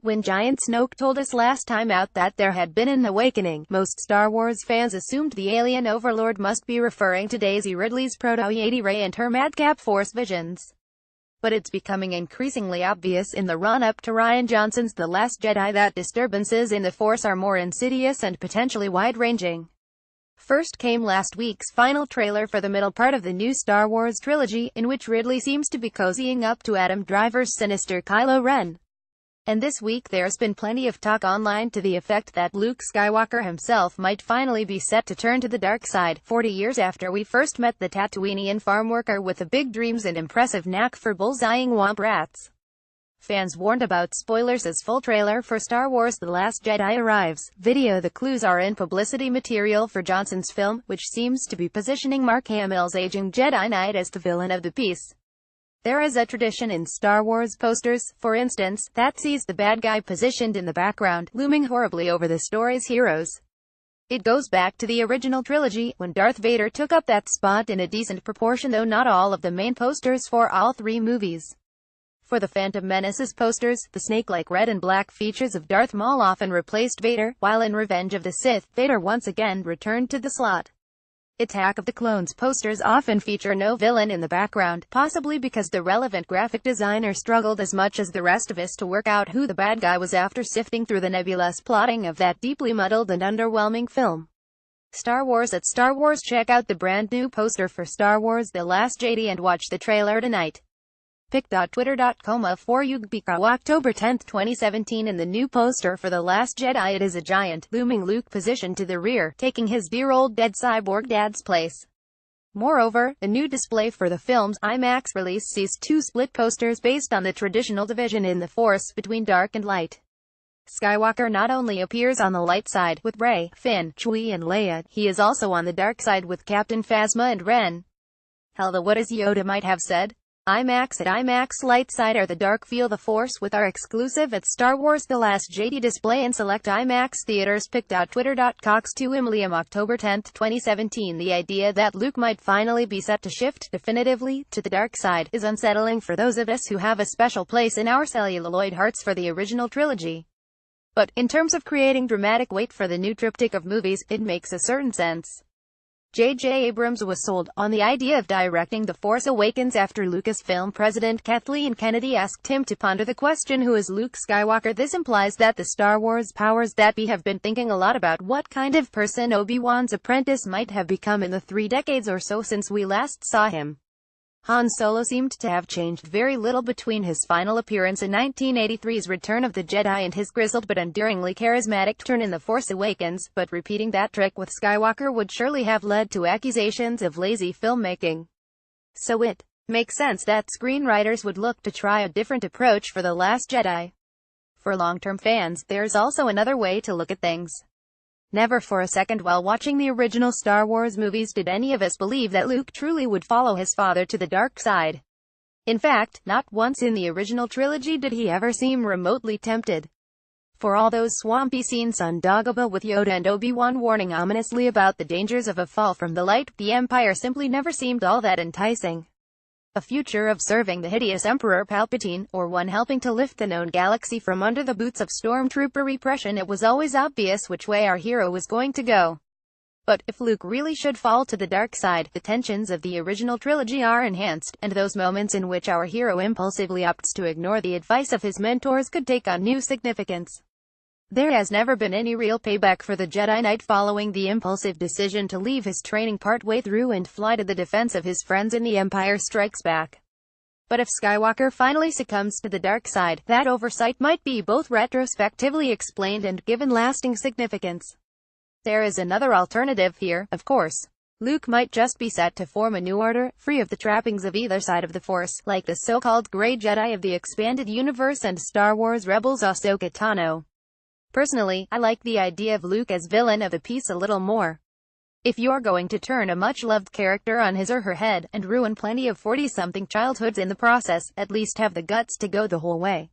When Giant Snoke told us last time out that there had been an awakening, most Star Wars fans assumed the alien overlord must be referring to Daisy Ridley's proto-Yeti Rey and her madcap Force visions. But it's becoming increasingly obvious in the run-up to Rian Johnson's The Last Jedi that disturbances in the Force are more insidious and potentially wide-ranging. First came last week's final trailer for the middle part of the new Star Wars trilogy, in which Ridley seems to be cozying up to Adam Driver's sinister Kylo Ren. And this week there's been plenty of talk online to the effect that Luke Skywalker himself might finally be set to turn to the dark side, 40 years after we first met the Tatooinean farm worker with the big dreams and impressive knack for bullseyeing womp rats. Fans warned about spoilers as full trailer for Star Wars The Last Jedi arrives. Video. The clues are in publicity material for Johnson's film, which seems to be positioning Mark Hamill's aging Jedi Knight as the villain of the piece. There is a tradition in Star Wars posters, for instance, that sees the bad guy positioned in the background, looming horribly over the story's heroes. It goes back to the original trilogy, when Darth Vader took up that spot in a decent proportion, though not all of the main posters for all three movies. For the Phantom Menace's posters, the snake-like red and black features of Darth Maul often replaced Vader, while in Revenge of the Sith, Vader once again returned to the slot. Attack of the Clones posters often feature no villain in the background, possibly because the relevant graphic designer struggled as much as the rest of us to work out who the bad guy was after sifting through the nebulous plotting of that deeply muddled and underwhelming film. Star Wars at Star Wars. Check out the brand new poster for Star Wars The Last Jedi and watch the trailer tonight. pic.twitter.com/4UGBICO October 10, 2017. In the new poster for The Last Jedi, it is a giant, looming Luke positioned to the rear, taking his dear old dead cyborg dad's place. Moreover, the new display for the film's IMAX release sees two split posters based on the traditional division in the Force between dark and light. Skywalker not only appears on the light side, with Rey, Finn, Chewie and Leia, he is also on the dark side with Captain Phasma and Ren. Hell, what as Yoda might have said. IMAX at IMAX light side are the dark. Feel the Force with our exclusive at Star Wars The Last Jedi display in select IMAX theaters. pic.twitter.cox2imliam October 10, 2017. The idea that Luke might finally be set to shift, definitively, to the dark side, is unsettling for those of us who have a special place in our celluloid hearts for the original trilogy. But, in terms of creating dramatic weight for the new triptych of movies, it makes a certain sense. J.J. Abrams was sold on the idea of directing The Force Awakens after Lucasfilm president Kathleen Kennedy asked him to ponder the question, who is Luke Skywalker? This implies that the Star Wars powers that be have been thinking a lot about what kind of person Obi-Wan's apprentice might have become in the 3 decades or so since we last saw him. Han Solo seemed to have changed very little between his final appearance in 1983's Return of the Jedi and his grizzled but endearingly charismatic turn in The Force Awakens, but repeating that trick with Skywalker would surely have led to accusations of lazy filmmaking. So it makes sense that screenwriters would look to try a different approach for The Last Jedi. For long-term fans, there's also another way to look at things. Never for a second while watching the original Star Wars movies did any of us believe that Luke truly would follow his father to the dark side. In fact, not once in the original trilogy did he ever seem remotely tempted. For all those swampy scenes on Dagobah with Yoda and Obi-Wan warning ominously about the dangers of a fall from the light, the Empire simply never seemed all that enticing. A future of serving the hideous Emperor Palpatine, or one helping to lift the known galaxy from under the boots of stormtrooper repression, it was always obvious which way our hero was going to go. But, if Luke really should fall to the dark side, the tensions of the original trilogy are enhanced, and those moments in which our hero impulsively opts to ignore the advice of his mentors could take on new significance. There has never been any real payback for the Jedi Knight following the impulsive decision to leave his training partway through and fly to the defense of his friends in The Empire Strikes Back. But if Skywalker finally succumbs to the dark side, that oversight might be both retrospectively explained and given lasting significance. There is another alternative here, of course. Luke might just be set to form a new order, free of the trappings of either side of the Force, like the so-called Grey Jedi of the expanded universe and Star Wars Rebels Ahsoka Tano. Personally, I like the idea of Luke as villain of the piece a little more. If you're going to turn a much-loved character on his or her head, and ruin plenty of 40-something childhoods in the process, at least have the guts to go the whole way.